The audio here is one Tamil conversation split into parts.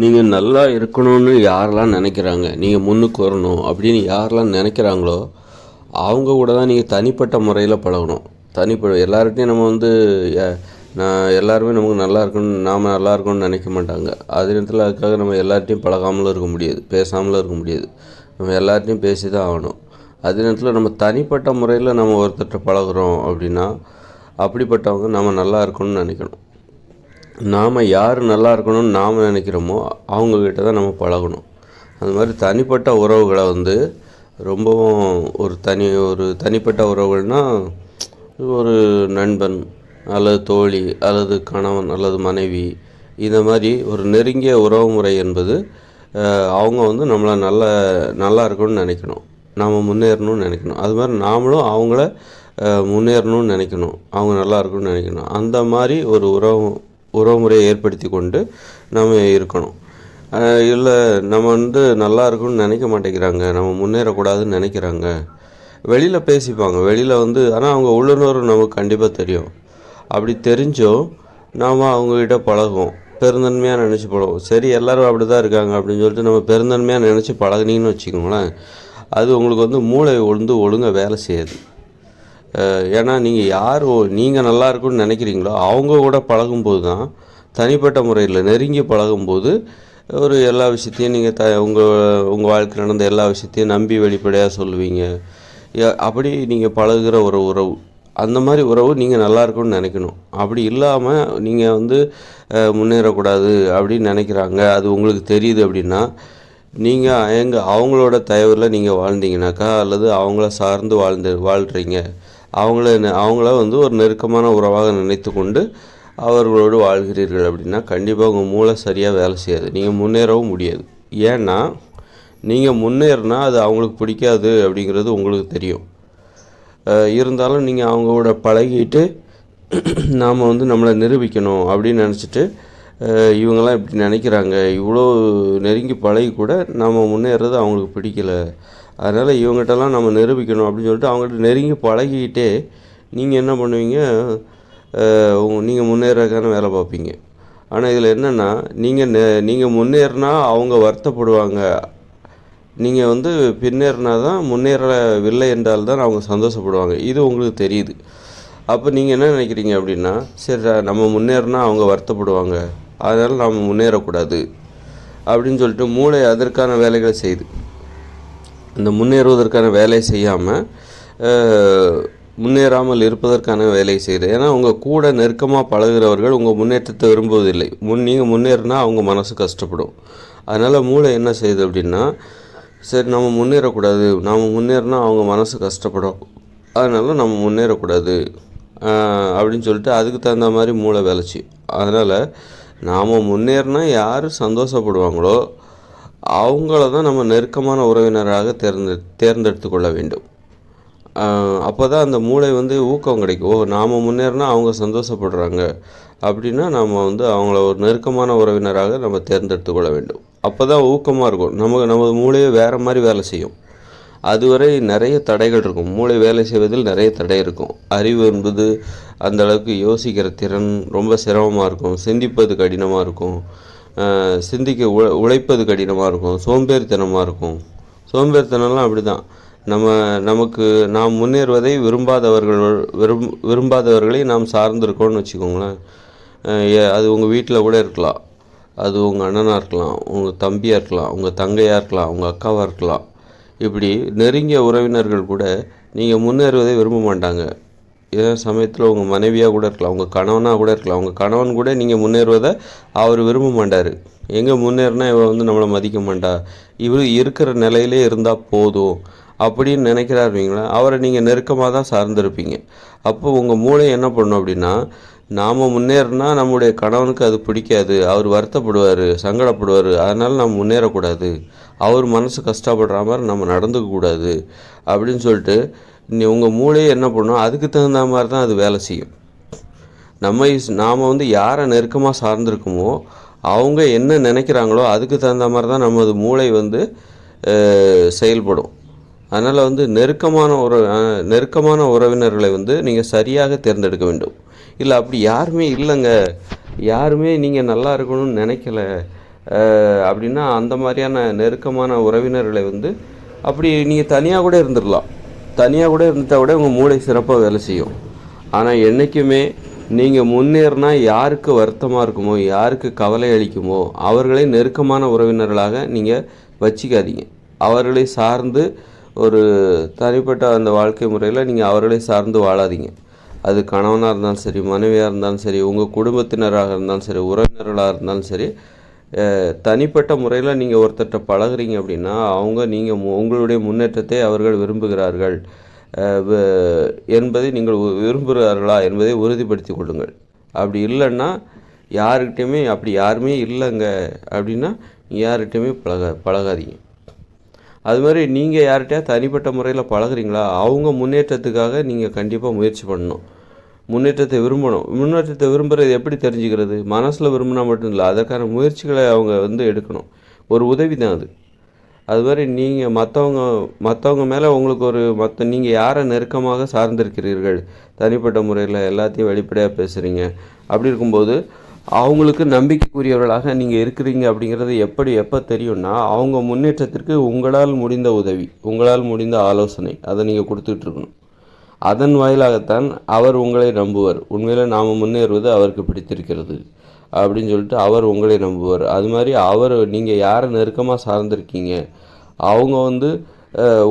நீங்கள் நல்லா இருக்கணும்னு யாரெல்லாம் நினைக்கிறாங்க, நீங்கள் முன்னுக்கு வரணும் அப்படின்னு யாரெல்லாம் நினைக்கிறாங்களோ அவங்க கூட தான் நீங்கள் தனிப்பட்ட முறையில் பழகணும். எல்லார்கிட்டையும் நம்ம வந்து நான் எல்லாருமே நமக்கு நல்லா இருக்கணும், நாம் நல்லா இருக்கணும்னு நினைக்க மாட்டாங்க. அதே நேரத்தில் அதுக்காக நம்ம எல்லார்ட்டையும் பழகாமலும் இருக்க முடியாது, பேசாமலும் இருக்க முடியாது. நம்ம எல்லார்ட்டையும் பேசி தான் ஆகணும். அதே நேரத்தில் நம்ம தனிப்பட்ட முறையில் நம்ம ஒருத்தர்கிட்ட பழகுறோம் அப்படின்னா அப்படிப்பட்டவங்க நம்ம நல்லா இருக்கணும்னு நினைக்கணும். நாம் யார் நல்லா இருக்கணும்னு நாம் நினைக்கிறோமோ அவங்கக்கிட்ட தான் நம்ம பழகணும். அது மாதிரி தனிப்பட்ட உறவுகளை வந்து ரொம்பவும் ஒரு தனிப்பட்ட உறவுகள்னால் ஒரு நண்பன் அல்லது தோழி அல்லது கணவன் அல்லது மனைவி, இந்த மாதிரி ஒரு நெருங்கிய உறவு முறை என்பது அவங்க வந்து நம்மளை நல்லா இருக்கணும்னு நினைக்கணும், நாம் முன்னேறணும்னு நினைக்கணும். அது மாதிரி நாமளும் அவங்கள முன்னேறணும்னு நினைக்கணும், அவங்க நல்லா இருக்கணும்னு நினைக்கணும். அந்த மாதிரி ஒரு உறவு முறையை ஏற்படுத்தி கொண்டு நம்ம இருக்கணும். இல்லை நம்ம வந்து நல்லா இருக்கணும்னு நினைக்க மாட்டேங்கிறாங்க, நம்ம முன்னேறக்கூடாதுன்னு நினைக்கிறாங்க, வெளியில் பேசிப்பாங்க. வெளியில் வந்து ஆனால் அவங்க உள்ளுணர்வு நமக்கு கண்டிப்பாக தெரியும். அப்படி தெரிஞ்சும் நாம் அவங்கக்கிட்ட பழகுவோம், பெருந்தன்மையாக நினச்சி பழகுவோம். சரி எல்லோரும் அப்படி தான் இருக்காங்க அப்படின்னு சொல்லிட்டு நம்ம பெருந்தன்மையாக நினச்சி பழகுனீங்கன்னு வச்சுக்கோங்களேன், அது உங்களுக்கு வந்து மூளை ஒழுங்காக வேலை செய்யாது. ஏன்னா நீங்கள் நல்லா இருக்குன்னு நினைக்கிறீங்களோ அவங்க கூட பழகும்போது தான், தனிப்பட்ட முறையில் நெருங்கி பழகும்போது ஒரு எல்லா விஷயத்தையும் நீங்கள் உங்கள் வாழ்க்கையில் நடந்த எல்லா விஷயத்தையும் நம்பி வெளிப்படையாக சொல்லுவீங்க. அப்படி நீங்கள் பழகுகிற ஒரு உறவு, அந்த மாதிரி உறவு நீங்கள் நல்லா இருக்குன்னு நினைக்கணும். அப்படி இல்லாமல் நீங்கள் வந்து முன்னேறக்கூடாது அப்படின்னு நினைக்கிறாங்க, அது உங்களுக்கு தெரியுது அப்படின்னா நீங்கள் அவங்களோட தயவில் நீங்கள் வாழ்ந்தீங்கனாக்கா, அல்லது அவங்கள சார்ந்து வாழ்கிறீங்க, அவங்கள வந்து ஒரு நெருக்கமான உறவாக நினைத்து கொண்டு அவர்களோடு வாழ்கிறீர்கள் அப்படின்னா கண்டிப்பாக உங்கள் மூளை சரியாக வேலை செய்யாது, நீங்கள் முன்னேறவும் முடியாது. ஏன்னா நீங்கள் முன்னேறினா அது அவங்களுக்கு பிடிக்காது அப்படிங்கிறது உங்களுக்கு தெரியும். இருந்தாலும் நீங்கள் அவங்களோட பழகிட்டு நாம் வந்து நம்மளை நிரூபிக்கணும் அப்படின்னு நினச்சிட்டு இவங்கெல்லாம் இப்படி நினைக்கிறாங்க, இவ்வளோ நெருங்கி பழகி கூட நம்ம முன்னேறது அவங்களுக்கு பிடிக்கலை, அதனால் இவங்ககிட்டலாம் நம்ம நிரூபிக்கணும் அப்படின்னு சொல்லிட்டு அவங்கள்ட்ட நெருங்கி பழகிக்கிட்டே நீங்கள் என்ன பண்ணுவீங்க, நீங்கள் முன்னேறதுக்கான வேலை பார்ப்பீங்க. ஆனால் இதில் என்னென்னா நீங்கள் முன்னேறினா அவங்க வருத்தப்படுவாங்க, நீங்கள் வந்து பின்னேறினா தான், முன்னேறவில்லை என்றால் தான் அவங்க சந்தோஷப்படுவாங்க. இது உங்களுக்கு தெரியுது. அப்போ நீங்கள் என்ன நினைக்கிறீங்க அப்படின்னா, சரி நம்ம முன்னேறினா அவங்க வருத்தப்படுவாங்க, அதனால் நாம் முன்னேறக்கூடாது அப்படின்னு சொல்லிட்டு மூளை அதற்கான வேலைகளை செய்யுது. இந்த முன்னேறுவதற்கான வேலையை செய்யாமல் முன்னேறாமல் இருப்பதற்கான வேலையை செய்யுது. ஏன்னா உங்கள் கூட நெருக்கமாக பழகிறவர்கள் உங்கள் முன்னேற்றத்தை விரும்புவதில்லை. நீங்கள் முன்னேறினா அவங்க மனசு கஷ்டப்படும். அதனால் மூளை என்ன செய்யுது அப்படின்னா, சரி நம்ம முன்னேறக்கூடாது, நாம் முன்னேறினா அவங்க மனசு கஷ்டப்படும், அதனால் நம்ம முன்னேறக்கூடாது அப்படின்னு சொல்லிட்டு அதுக்கு தகுந்த மாதிரி மூளை வேலைச்சு. அதனால் நாம் முன்னேறினா யார் சந்தோஷப்படுவாங்களோ அவங்கள தான் நம்ம நெருக்கமான உறவினராக தேர்ந்தெடுத்து கொள்ள வேண்டும். அப்போ தான் அந்த மூளை வந்து ஊக்கம் கிடைக்கும். நாம் முன்னேறினா அவங்க சந்தோஷப்படுறாங்க அப்படின்னா நாம் வந்து அவங்கள ஒரு நெருக்கமான உறவினராக நம்ம தேர்ந்தெடுத்து கொள்ள வேண்டும். அப்போ தான் ஊக்கமாக இருக்கும். நமது மூளையை வேறு மாதிரி வேலை செய்யும். அதுவரை நிறைய தடைகள் இருக்கும், மூளை வேலை செய்வதில் நிறைய தடை இருக்கும். அறிவு என்பது அந்த அளவுக்கு யோசிக்கிற திறன் ரொம்ப சிரமமாக இருக்கும், சிந்திப்பது கடினமாக இருக்கும், உழைப்பது கடினமாக இருக்கும், சோம்பேறித்தனமாக இருக்கும். சோம்பேறித்தனம்லாம் அப்படி தான். நாம் முன்னேறுவதை விரும்பாதவர்களை நாம் சார்ந்திருக்கோம்னு வச்சுக்கோங்களேன். அது உங்கள் வீட்டில் கூட இருக்கலாம், அது உங்கள் அண்ணனாக இருக்கலாம், உங்கள் தம்பியாக இருக்கலாம், உங்கள் தங்கையாக இருக்கலாம், உங்கள் அக்காவாக இருக்கலாம். இப்படி நெருங்கிய உறவினர்கள் கூட நீங்கள் முன்னேறுவதை விரும்ப மாட்டாங்க. இதே சமயத்தில் உங்கள் மனைவியாக கூட இருக்கலாம், உங்கள் கணவனாக கூட இருக்கலாம். உங்கள் கணவன் கூட நீங்கள் முன்னேறுவதை அவர் விரும்ப மாட்டார். எங்கே முன்னேறினா இவள் வந்து நம்மளை மதிக்க மாட்டா, இவர் இருக்கிற நிலையிலே இருந்தால் போதும் அப்படின்னு நினைக்கிறாருவீங்களா, அவரை நீங்கள் நெருக்கமாக தான் சார்ந்திருப்பீங்க. அப்போ உங்கள் மூளை என்ன பண்ணும் அப்படின்னா, நாம் முன்னேறினா நம்முடைய கணவனுக்கு அது பிடிக்காது, அவர் வருத்தப்படுவார், சங்கடப்படுவார், அதனால் நம்ம முன்னேறக்கூடாது, அவர் மனசு கஷ்டப்படுற மாதிரி நம்ம நடந்துக்கக்கூடாது அப்படின்னு சொல்லிட்டு உங்கள் மூளையை என்ன பண்ணும், அதுக்கு தகுந்த மாதிரி தான் அது வேலை செய்யும். நாம் வந்து யாரை நெருக்கமாக சார்ந்திருக்குமோ அவங்க என்ன நினைக்கிறாங்களோ அதுக்கு தகுந்த மாதிரி தான் நமது மூளை வந்து செயல்படும். அதனால் வந்து நெருக்கமான உறவினர்களை வந்து நீங்கள் சரியாக தேர்ந்தெடுக்க வேண்டும். இல்லை அப்படி யாருமே இல்லைங்க, யாருமே நீங்கள் நல்லா இருக்கணும்னு நினைக்கல, அப்படின்னா அந்த மாதிரியான நெருக்கமான உறவினர்களை வந்து அப்படி நீங்கள் தனியாக கூட இருந்துடலாம். தனியாக கூட இருந்துட்டால் கூட உங்கள் மூளை சிறப்பாக வேலை செய்யும். ஆனால் என்றைக்குமே நீங்கள் முன்னேறினா யாருக்கு வருத்தமாக இருக்குமோ, யாருக்கு கவலை அளிக்குமோ அவர்களை நெருக்கமான உறவினர்களாக நீங்கள் வச்சிக்காதீங்க. அவர்களை சார்ந்து ஒரு தனிப்பட்ட அந்த வாழ்க்கை முறையில் நீங்கள் அவர்களை சார்ந்து வாழாதீங்க. அது கணவனாக இருந்தாலும் சரி, மனைவியாக இருந்தாலும் சரி, உங்கள் குடும்பத்தினராக இருந்தாலும் சரி, உறவினர்களாக இருந்தாலும் சரி, தனிப்பட்ட முறையில் நீங்கள் ஒருத்தர்கிட்ட பழகுறீங்க அப்படின்னா நீங்கள் உங்களுடைய முன்னேற்றத்தை அவர்கள் விரும்புகிறார்கள் என்பதை நீங்கள் விரும்புகிறார்களா என்பதை உறுதிப்படுத்தி கொள்ளுங்கள். அப்படி இல்லைன்னா யாருக்கிட்டையுமே அப்படி யாருமே இல்லைங்க அப்படின்னா யார்கிட்டையுமே பழகாதீங்க. அது மாதிரி நீங்கள் யார்கிட்டயா தனிப்பட்ட முறையில் பழகுறீங்களா, அவங்க முன்னேற்றத்துக்காக நீங்கள் கண்டிப்பாக முயற்சி பண்ணணும். முன்னேற்றத்தை விரும்பணும். முன்னேற்றத்தை விரும்புகிறது எப்படி தெரிஞ்சுக்கிறது? மனசில் விரும்பினா மட்டும் இல்லை, அதற்கான முயற்சிகளை அவங்க எடுக்கணும். ஒரு உதவி தான் அது. அது மாதிரி நீங்கள் மற்றவங்க மேலே உங்களுக்கு நீங்கள் யாரை நெருக்கமாக சார்ந்திருக்கிறீர்கள், தனிப்பட்ட முறையில் எல்லாத்தையும் வெளிப்படையாக பேசுகிறீங்க, அப்படி இருக்கும்போது அவங்களுக்கு நம்பிக்கைக்குரியவர்களாக நீங்கள் இருக்கிறீங்க அப்படிங்கிறது எப்போ தெரியும்னா, அவங்க முன்னேற்றத்திற்கு உங்களால் முடிந்த உதவி, உங்களால் முடிந்த ஆலோசனை அதை நீங்கள் கொடுத்துட்ருக்கணும். அதன் வாயிலாகத்தான் அவர் உங்களை நம்புவார். உண்மையில் நாம் முன்னேறுவது அவருக்கு பிடித்திருக்கிறது அப்படின்னு சொல்லிட்டு அவர் உங்களை நம்புவார். அது மாதிரி நீங்கள் யாரை நெருக்கமாக சார்ந்திருக்கீங்க, அவங்க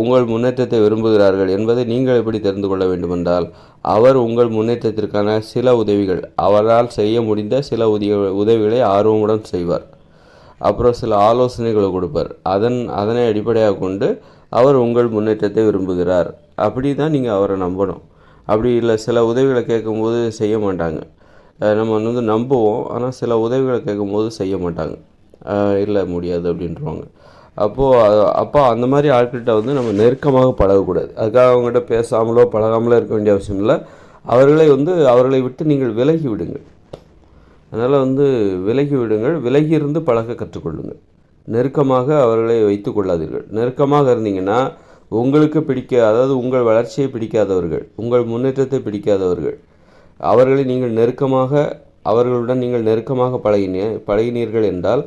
உங்கள் முன்னேற்றத்தை விரும்புகிறார்கள் என்பதை நீங்கள் எப்படி தெரிந்து கொள்ள வேண்டுமென்றால், அவர் உங்கள் முன்னேற்றத்திற்கான சில உதவிகள், அவரால் செய்ய முடிந்த சில உதவிகளை ஆர்வமுடன் செய்வார். அப்புறம் சில ஆலோசனைகளை கொடுப்பார். அதனை அடிப்படையாக கொண்டு அவர் உங்கள் முன்னேற்றத்தை விரும்புகிறார். அப்படி தான் நீங்கள் அவரை நம்பணும். அப்படி இல்லை, சில உதவிகளை கேட்கும்போது செய்ய மாட்டாங்க. நம்ம நம்புவோம், ஆனால் சில உதவிகளை கேட்கும்போது செய்ய மாட்டாங்க. இல்லை முடியாது அப்படின்ட்டுருவாங்க. அப்போ அந்த மாதிரி ஆட்கள்கிட்ட நம்ம நெருக்கமாக பழகக்கூடாது. அதுக்காக அவங்ககிட்ட பேசாமலோ பழகாமலோ இருக்க வேண்டிய அவசியம் இல்லை. அவர்களை விட்டு நீங்கள் விலகி விடுங்கள். அதனால் விலகி விடுங்கள். விலகி இருந்து பழக கற்றுக்கொள்ளுங்கள். நெருக்கமாக அவர்களை வைத்து கொள்ளாதீர்கள். நெருக்கமாக இருந்தீங்கன்னா உங்களுக்கு அதாவது உங்கள் வளர்ச்சியை பிடிக்காதவர்கள், உங்கள் முன்னேற்றத்தை பிடிக்காதவர்கள், அவர்களுடன் நீங்கள் நெருக்கமாக பழகினீர்கள் என்றால்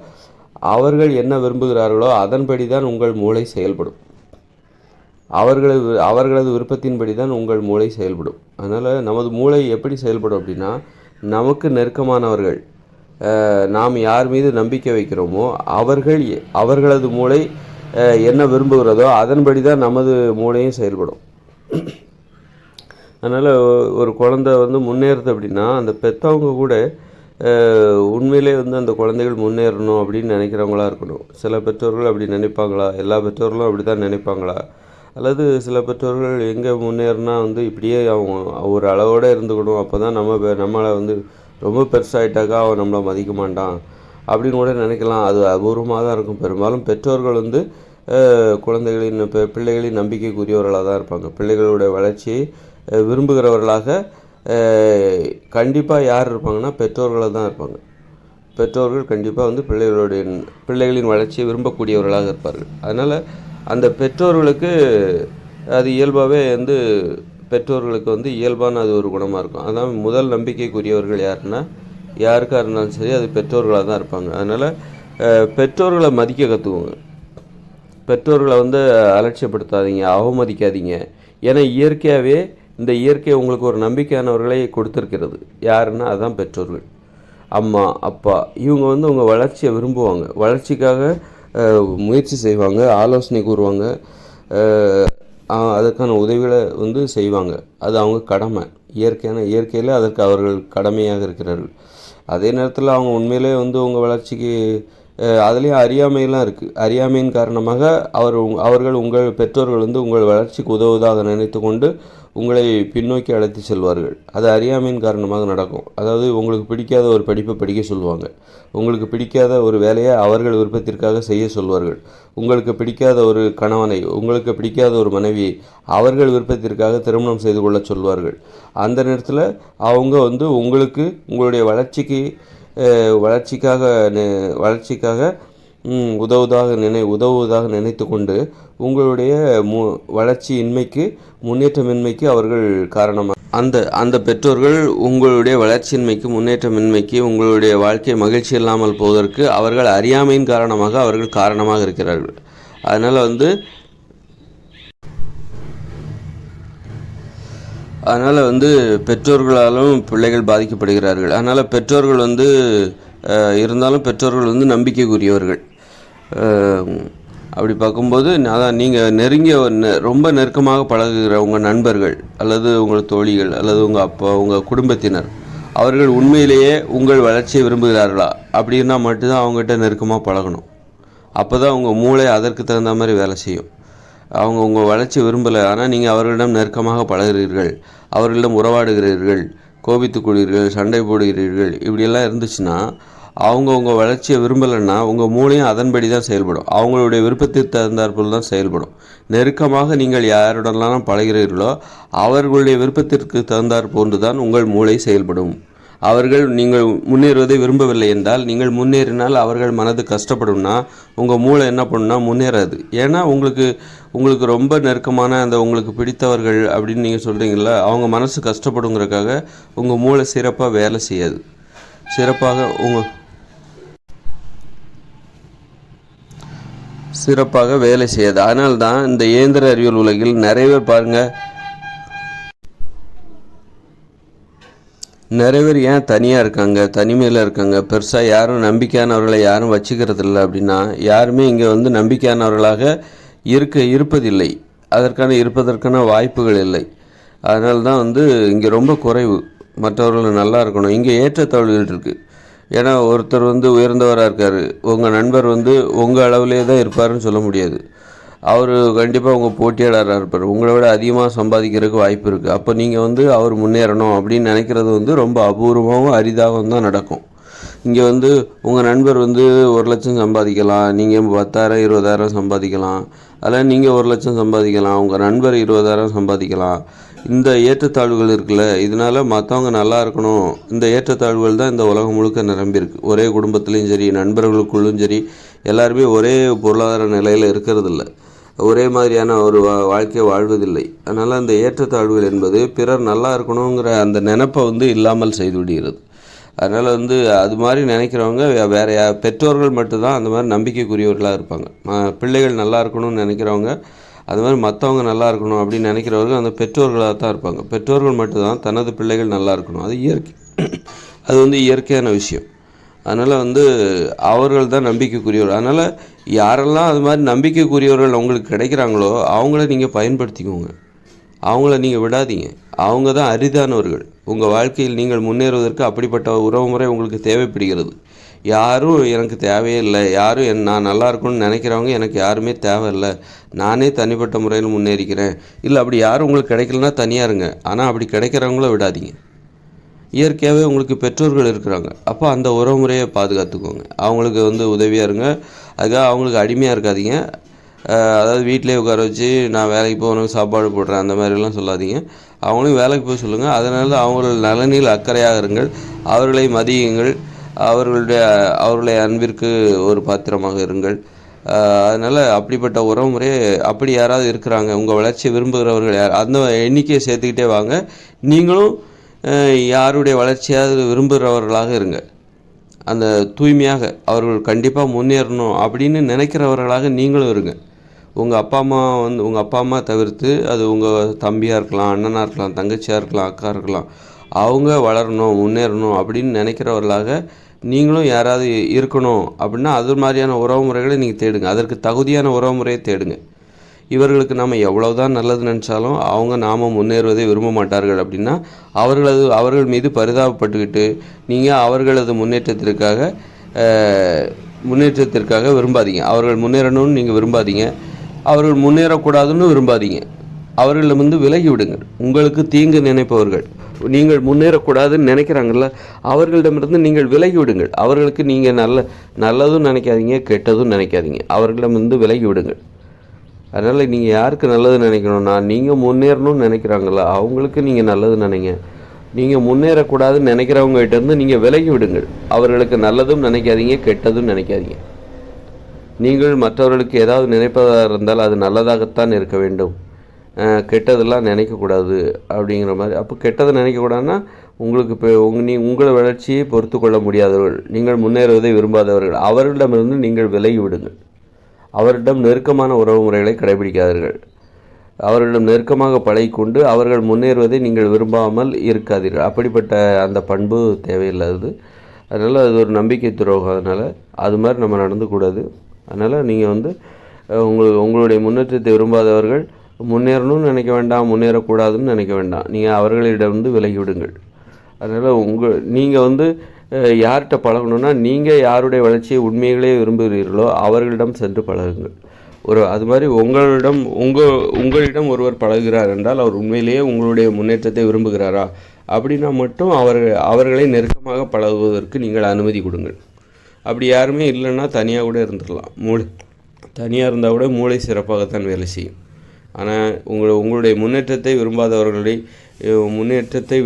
அவர்கள் என்ன விரும்புகிறார்களோ அதன்படி தான் உங்கள் மூளை செயல்படும். அவர்களது விருப்பத்தின்படி தான் உங்கள் மூளை செயல்படும். அதனால் நமது மூளை எப்படி செயல்படும் அப்படின்னா, நமக்கு நெருக்கமானவர்கள், நாம் யார் மீது நம்பிக்கை வைக்கிறோமோ அவர்களது மூளை என்ன விரும்புகிறதோ அதன்படி தான் நமது மூளையும் செயல்படும். அதனால் ஒரு குழந்தை முன்னேறுது அப்படின்னா அந்த பெற்றவங்க கூட உண்மையிலே அந்த குழந்தைகள் முன்னேறணும் அப்படின்னு நினைக்கிறவங்களா இருக்கணும். சில பெற்றோர்கள் அப்படி நினைப்பாங்களா? எல்லா பெற்றோர்களும் அப்படி தான் நினைப்பாங்களா? அல்லது சில பெற்றோர்கள் எங்கே முன்னேறினா இப்படியே அவங்க ஒரு அளவோடு இருந்துக்கணும், அப்போ தான் நம்மளை ரொம்ப பெருசாகிட்டாக்கா அவன் நம்மளை மதிக்க மாட்டான் அப்படின்னு கூட நினைக்கலாம். அது அபூர்வமாக தான் இருக்கும். பெரும்பாலும் பெற்றோர்கள் பிள்ளைகளின் நம்பிக்கைக்குரியவர்களாக தான் இருப்பாங்க. பிள்ளைகளுடைய வளர்ச்சியை விரும்புகிறவர்களாக கண்டிப்பாக யார் இருப்பாங்கன்னா பெற்றோர்களாக தான் இருப்பாங்க. பெற்றோர்கள் கண்டிப்பாக பிள்ளைகளின் வளர்ச்சியை விரும்பக்கூடியவர்களாக இருப்பார்கள். அதனால் அந்த பெற்றோர்களுக்கு அது இயல்பாகவே பெற்றோர்களுக்கு இயல்பான அது ஒரு குணமாக இருக்கும். அதான் முதல் நம்பிக்கைக்குரியவர்கள் யாருன்னா, யாருக்காக இருந்தாலும் சரி அது பெற்றோர்களாக தான் இருப்பாங்க. அதனால் பெற்றோர்களை மதிக்க கற்றுக்குங்க. பெற்றோர்களை அலட்சியப்படுத்தாதீங்க, அவமதிக்காதீங்க. ஏன்னா இயற்கையாகவே இந்த இயற்கை உங்களுக்கு ஒரு நம்பிக்கையானவர்களை கொடுத்துருக்கிறது. யாருன்னா அதுதான் பெற்றோர்கள். அம்மா அப்பா இவங்க உங்கள் வளர்ச்சியை விரும்புவாங்க, வளர்ச்சிக்காக முயற்சி செய்வாங்க, ஆலோசனை கூறுவாங்க, அதற்கான உதவிகளை செய்வாங்க. அது அவங்க கடமை. இயற்கையில் அதற்கு அவர்கள் கடமையாக இருக்கிறார்கள். அதே நேரத்தில் அவங்க உண்மையிலே உங்கள் வளர்ச்சிக்கு அதுலேயும் அறியாமையெல்லாம் இருக்குது. அறியாமையின் காரணமாக அவர்கள் உங்கள் பெற்றோர்கள் உங்கள் வளர்ச்சிக்கு உதவுவதாக நினைத்து கொண்டு உங்களை பின்னோக்கி அழைத்து செல்வார்கள். அது அறியாமையின் காரணமாக நடக்கும். அதாவது உங்களுக்கு பிடிக்காத ஒரு படிப்பை படிக்க சொல்லுவாங்க, உங்களுக்கு பிடிக்காத ஒரு வேலையை அவர்கள் விருப்பத்திற்காக செய்ய சொல்வார்கள், உங்களுக்கு பிடிக்காத ஒரு கணவனை, உங்களுக்கு பிடிக்காத ஒரு மனைவியை அவர்கள் விருப்பத்திற்காக திருமணம் செய்து கொள்ள சொல்வார்கள். அந்த நேரத்தில் அவங்க உங்களுக்கு உங்களுடைய வளர்ச்சிக்காக உதவுவதாக நினைத்து கொண்டு உங்களுடைய வளர்ச்சியின்மைக்கு முன்னேற்றமின்மைக்கு அவர்கள் காரணமாக அந்த பெற்றோர்கள் உங்களுடைய வளர்ச்சியின்மைக்கு முன்னேற்றமின்மைக்கு உங்களுடைய வாழ்க்கை மகிழ்ச்சி இல்லாமல் போவதற்கு அவர்கள் அறியாமையின் காரணமாக அவர்கள் காரணமாக இருக்கிறார்கள். அதனால் பெற்றோர்களாலும் பிள்ளைகள் பாதிக்கப்படுகிறார்கள். அதனால் பெற்றோர்கள் இருந்தாலும் பெற்றோர்கள் நம்பிக்கைக்குரியவர்கள். அப்படி பார்க்கும்போது அதான் நீங்கள் ரொம்ப நெருக்கமாக பழகுகிற உங்கள் நண்பர்கள் அல்லது உங்கள் தோழிகள் அல்லது உங்கள் அப்பா உங்கள் குடும்பத்தினர் அவர்கள் உண்மையிலேயே உங்கள் வளர்ச்சியை விரும்புகிறார்களா அப்படின்னா மட்டும்தான் அவங்ககிட்ட நெருக்கமாக பழகணும். அப்போ தான் உங்கள் மூளை அதற்கு தகுந்த மாதிரி வேலை செய்யும். அவங்க உங்கள் வளர்ச்சி விரும்பலை, ஆனால் நீங்கள் அவர்களிடம் நெருக்கமாக பழகிறீர்கள், அவர்களிடம் உறவாடுகிறீர்கள், கோபித்துக் கொள்கிறீர்கள், சண்டை போடுகிறீர்கள், இப்படியெல்லாம் இருந்துச்சுன்னா அவங்க உங்கள் வளர்ச்சியை விரும்பலைன்னா உங்கள் மூளையும் அதன்படி தான் செயல்படும். அவங்களுடைய விருப்பத்திற்கு தகுந்தாற்போல் தான் செயல்படும். நெருக்கமாக நீங்கள் யாருடனெல்லாம் பழகிறீர்களோ அவர்களுடைய விருப்பத்திற்கு தகுந்தாற் போன்று தான் உங்கள் மூளை செயல்படும். அவர்கள் நீங்கள் முன்னேறுவதை விரும்பவில்லை என்றால் நீங்கள் முன்னேறினால் அவர்கள் மனது கஷ்டப்படும்னா உங்கள் மூளை என்ன பண்ணுன்னா முன்னேறாது. ஏன்னா உங்களுக்கு ரொம்ப நெருக்கமான உங்களுக்கு பிடித்தவர்கள் அப்படின்னு நீங்கள் சொல்கிறீங்களா, அவங்க மனசு கஷ்டப்படுங்கிறதுக்காக உங்கள் மூளை சிறப்பாக வேலை செய்யாது. சிறப்பாக வேலை செய்யாது. அதனால தான் இந்த இயந்திர அறிவியல் உலகில் நிறைய பேர் பாருங்கள், நிறைய பேர் ஏன் தனியாக இருக்காங்க, தனிமையில் இருக்காங்க, பெருசாக யாரும் நம்பிக்கையானவர்களை யாரும் வச்சுக்கிறது இல்லை அப்படின்னா யாருமே இங்கே நம்பிக்கையானவர்களாக இருப்பதில்லை. இருப்பதற்கான வாய்ப்புகள் இல்லை. அதனால தான் இங்கே ரொம்ப குறைவு. மற்றவர்கள் நல்லா இருக்கணும். இங்கே ஏற்றத்தாழ்வுகள் இருக்குது. ஏன்னா ஒருத்தர் உயர்ந்தவராக இருக்கார், உங்கள் நண்பர் உங்கள் அளவுலேயே தான் இருப்பாருன்னு சொல்ல முடியாது. அவர் கண்டிப்பாக உங்கள் போட்டியாளராக இருப்பார், உங்களை விட அதிகமாக சம்பாதிக்கிறதுக்கு வாய்ப்பு இருக்குது. அப்போ நீங்கள் அவர் முன்னேறணும் அப்படின்னு நினைக்கிறது ரொம்ப அபூர்வமாகவும் அரிதாகவும் தான் நடக்கும். இங்கே உங்கள் நண்பர் 1,00,000 சம்பாதிக்கலாம், நீங்கள் 10,000 20,000 சம்பாதிக்கலாம், அதில் நீங்கள் 1,00,000 சம்பாதிக்கலாம், உங்கள் நண்பர் 20,000 சம்பாதிக்கலாம். இந்த ஏற்றத்தாழ்வுகள் இருக்குல்ல, இதனால் மற்றவங்க நல்லா இருக்கணும். இந்த ஏற்றத்தாழ்வுகள் தான் இந்த உலகம் முழுக்க நிரம்பியிருக்கு. ஒரே குடும்பத்துலேயும் சரி, நண்பர்களுக்குள்ளும் சரி, எல்லாருமே ஒரே பொருளாதார நிலையில் இருக்கிறதில்ல, ஒரே மாதிரியான ஒரு வாழ்க்கையை வாழ்வதில்லை. அதனால் அந்த ஏற்றத்தாழ்வுகள் என்பது பிறர் நல்லா இருக்கணுங்கிற அந்த நினைப்பை இல்லாமல் செய்து விடுகிறது. அதனால் அது மாதிரி நினைக்கிறவங்க வேறு பெற்றோர்கள் மட்டும்தான் அந்த மாதிரி நம்பிக்கைக்குரியவர்களாக இருப்பாங்க. பிள்ளைகள் நல்லா இருக்கணும்னு நினைக்கிறவங்க, அது மாதிரி மற்றவங்க நல்லா இருக்கணும் அப்படின்னு நினைக்கிறவர்கள் அந்த பெற்றோர்களாக தான் இருப்பாங்க. பெற்றோர்கள் மட்டும்தான் தனது பிள்ளைகள் நல்லா இருக்கணும். அது இயற்கை, அது இயற்கையான விஷயம். அதனால் அவர்கள் தான் நம்பிக்கைக்குரியவர்கள். அதனால் யாரெல்லாம் அது மாதிரி நம்பிக்கைக்குரியவர்கள் உங்களுக்கு கிடைக்கிறாங்களோ அவங்கள நீங்கள் பயன்படுத்திக்கோங்க, அவங்கள நீங்கள் விடாதீங்க. அவங்க தான் அரிதானவர்கள். உங்கள் வாழ்க்கையில் நீங்கள் முன்னேறுவதற்கு அப்படிப்பட்ட உறவுமுறை உங்களுக்கு தேவைப்படுகிறது. யாரும் எனக்கு தேவையே இல்லை, யாரும் நான் நல்லா இருக்கணும்னு நினைக்கிறவங்க எனக்கு யாருமே தேவையில்லை, நானே தனிப்பட்ட முறையில் முன்னேறிக்கிறேன். இல்லை, அப்படி யாரும் உங்களுக்கு கிடைக்கலன்னா தனியாக இருங்க, ஆனால் அப்படி கிடைக்கிறவங்கள விடாதீங்க. இயற்கையாகவே உங்களுக்கு பெற்றோர்கள் இருக்கிறாங்க, அப்போ அந்த உறவுமுறையை பாதுகாத்துக்கோங்க. அவங்களுக்கு உதவியாக இருங்க. அதுக்காக அவங்களுக்கு அடிமையாக இருக்காதீங்க. அதாவது வீட்டிலே உட்கார வச்சு நான் வேலைக்கு போகணும், சாப்பாடு போடுறேன், அந்த மாதிரிலாம் சொல்லாதீங்க. அவங்களையும் வேலைக்கு போய் சொல்லுங்கள். அதனால் அவர்கள் நலனில் அக்கறையாக இருங்கள், அவர்களை மதியுங்கள், அவர்களுடைய அன்பிற்கு ஒரு பாத்திரமாக இருங்கள். அதனால் அப்படிப்பட்ட உறவுமுறையை அப்படி யாராவது இருக்கிறாங்க, உங்கள் வளர்ச்சியை விரும்புகிறவர்கள் அந்த எண்ணிக்கையை சேர்த்துக்கிட்டே வாங்க. நீங்களும் யாருடைய வளர்ச்சியாவது விரும்புகிறவர்களாக இருங்க. அந்த தூய்மையாக அவர்கள் கண்டிப்பாக முன்னேறணும் அப்படின்னு நினைக்கிறவர்களாக நீங்களும் இருங்க. உங்கள் அப்பா அம்மா தவிர்த்து, அது உங்கள் தம்பியாக இருக்கலாம், அண்ணனாக இருக்கலாம், தங்கச்சியாக இருக்கலாம், அக்கா இருக்கலாம், அவங்க வளரணும் முன்னேறணும் அப்படின்னு நினைக்கிறவர்களாக நீங்களும் யாராவது இருக்கணும் அப்படின்னா அது மாதிரியான உறவுமுறைகளை நீங்கள் தேடுங்க. அதற்கு தகுதியான உறவுமுறையை தேடுங்க. இவர்களுக்கு நாம் எவ்வளோ தான் நல்லது நினச்சாலும் அவங்க நாம் முன்னேறுவதை விரும்ப மாட்டார்கள் அப்படின்னா அவர்கள் மீது பரிதாபப்பட்டுக்கிட்டு நீங்கள் அவர்களது முன்னேற்றத்திற்காக விரும்பாதீங்க. அவர்கள் முன்னேறணும்னு நீங்கள் விரும்பாதீங்க, அவர்கள் முன்னேறக்கூடாதுன்னு விரும்பாதீங்க. அவர்களிடமிருந்து விலகி விடுங்கள். உங்களுக்கு தீங்கு நினைப்பவர்கள், நீங்கள் முன்னேறக்கூடாதுன்னு நினைக்கிறாங்கள்ல, அவர்களிடமிருந்து நீங்கள் விலகி விடுங்கள். அவர்களுக்கு நீங்கள் நல்லதும் நினைக்காதீங்க, கெட்டதும் நினைக்காதீங்க. அவர்களிடமிருந்து விலகி விடுங்கள். அதனால் நீங்கள் யாருக்கு நல்லது நினைக்கணும்னா, நீங்கள் முன்னேறணும்னு நினைக்கிறாங்களா அவங்களுக்கு நீங்கள் நல்லது நினைங்க. நீங்கள் முன்னேறக்கூடாதுன்னு நினைக்கிறவங்ககிட்டேருந்து நீங்கள் விலகி விடுங்கள். அவர்களுக்கு நல்லதும் நினைக்காதீங்க, கெட்டதும் நினைக்காதீங்க. நீங்கள் மற்றவர்களுக்கு ஏதாவது நினைப்பதாக இருந்தால் அது நல்லதாகத்தான் இருக்க வேண்டும், கெட்டதெல்லாம் நினைக்கக்கூடாது அப்படிங்கிற மாதிரி. அப்போ கெட்டதை நினைக்கக்கூடாதுன்னா உங்களுக்கு இப்போ உங்கள் வளர்ச்சியை பொறுத்து கொள்ள முடியாதவர்கள், நீங்கள் முன்னேறுவதை விரும்பாதவர்கள், அவர்களிடமிருந்து நீங்கள் விலகி விடுங்கள். அவரிடம் நெருக்கமான உறவு முறைகளை கடைபிடிக்காதீர்கள். அவர்களிடம் நெருக்கமாக பழகிக்கொண்டு அவர்கள் முன்னேறுவதை நீங்கள் விரும்பாமல் இருக்காதீர்கள். அப்படிப்பட்ட அந்த பண்பு தேவையில்லாதது. அதனால் அது ஒரு நம்பிக்கை துரோகம். அதனால் அது மாதிரி நம்ம நடந்துக்கூடாது. அதனால் நீங்கள் உங்களுடைய முன்னேற்றத்தை விரும்பாதவர்கள் முன்னேறணும்னு நினைக்க வேண்டாம், முன்னேறக்கூடாதுன்னு நினைக்க வேண்டாம். நீங்கள் அவர்களிடமிருந்து விலகி விடுங்கள். அதனால் நீங்கள் யார்கிட்ட பழகணுன்னா, நீங்கள் யாருடைய வளர்ச்சியை உண்மைகளே விரும்புகிறீர்களோ அவர்களிடம் சென்று பழகுங்கள். அது மாதிரி உங்களிடம் ஒருவர் பழகுகிறார் என்றால் அவர் உண்மையிலேயே உங்களுடைய முன்னேற்றத்தை விரும்புகிறாரா அப்படின்னா மட்டும் அவர்களை நெருக்கமாக பழகுவதற்கு நீங்கள் அனுமதி கொடுங்கள். அப்படி யாருமே இல்லைன்னா தனியாக கூட இருந்துடலாம். தனியாக இருந்தால் கூட மூளை சிறப்பாகத்தான் வேலை செய்யும். ஆனால் உங்களுடைய முன்னேற்றத்தை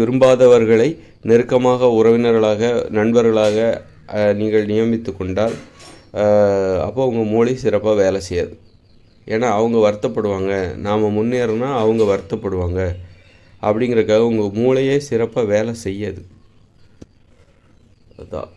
விரும்பாதவர்களை நெருக்கமாக உறவினர்களாக, நண்பர்களாக நீங்கள் நியமித்து கொண்டால் அப்போ உங்கள் மூளை சிறப்பாக வேலை செய்யாது. ஏன்னா அவங்க வருத்தப்படுவாங்க, நாம் முன்னேறினா அவங்க வருத்தப்படுவாங்க அப்படிங்கிறதுக்காக உங்கள் மூளையே சிறப்பாக வேலை செய்யாது. அதுதான்.